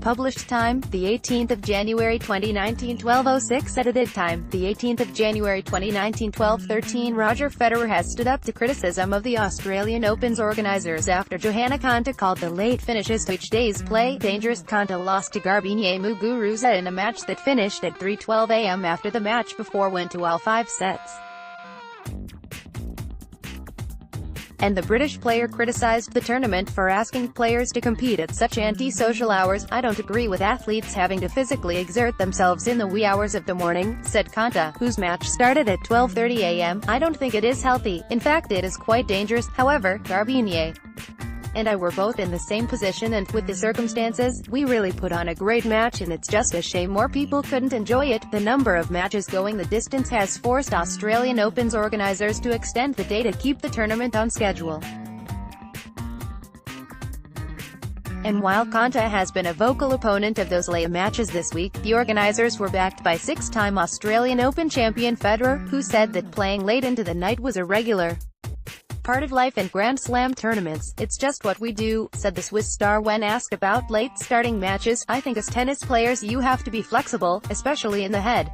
Published time, the 18th of January 2019, 12:06. Edited time, the 18th of January 2019, 12:13. Roger Federer has stood up to criticism of the Australian Open's organisers after Johanna Konta called the late finishes to each day's play dangerous. Konta lost to Garbine Muguruza in a match that finished at 3:12 a.m. after the match before went to all 5 sets. And the British player criticised the tournament for asking players to compete at such anti-social hours. "I don't agree with athletes having to physically exert themselves in the wee hours of the morning," said Konta, whose match started at 12:30 a.m. "I don't think it is healthy. In fact, it is quite dangerous." However, Garbine and I were both in the same position, and with the circumstances, we really put on a great match, and it's just a shame more people couldn't enjoy it. The number of matches going the distance has forced Australian Open's organisers to extend the day to keep the tournament on schedule. And while Konta has been a vocal opponent of those late matches this week, the organisers were backed by 6-time Australian Open champion Federer, who said that playing late into the night was a regular part of life in Grand Slam tournaments. "It's just what we do," said the Swiss star when asked about late starting matches. "I think as tennis players you have to be flexible, especially in the head.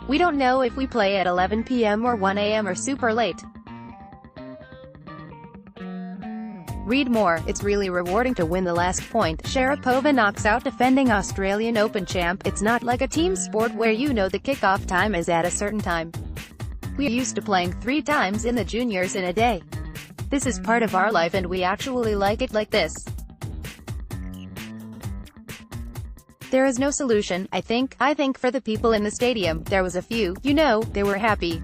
We don't know if we play at 11 p.m. or 1 a.m. or super late. Read more. It's really rewarding to win the last point. Sharapova knocks out defending Australian Open champ. It's not like a team sport where you know the kickoff time is at a certain time. We're used to playing 3 times in the juniors in a day. This is part of our life and we actually like it like this. There is no solution, I think for the people in the stadium, there was a few, they were happy.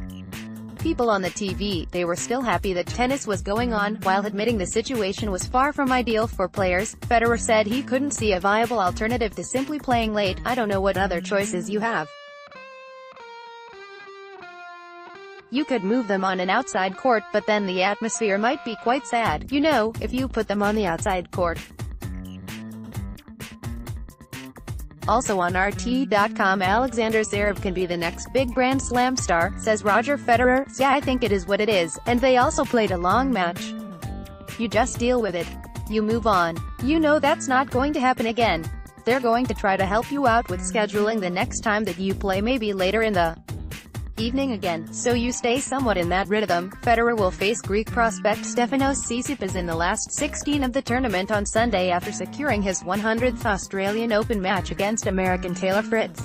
People on the TV, they were still happy that tennis was going on, while admitting the situation was far from ideal for players." Federer said he couldn't see a viable alternative to simply playing late. "I don't know what other choices you have. You could move them on an outside court, but then the atmosphere might be quite sad, if you put them on the outside court." Also on RT.com, Alexander Zverev can be the next big Grand Slam star, says Roger Federer. "Yeah, I think it is what it is, and they also played a long match. You just deal with it. You move on. That's not going to happen again. They're going to try to help you out with scheduling the next time that you play, maybe later in the evening again, so you stay somewhat in that rhythm." Federer will face Greek prospect Stefanos Tsitsipas in the last 16 of the tournament on Sunday after securing his 100th Australian Open match against American Taylor Fritz.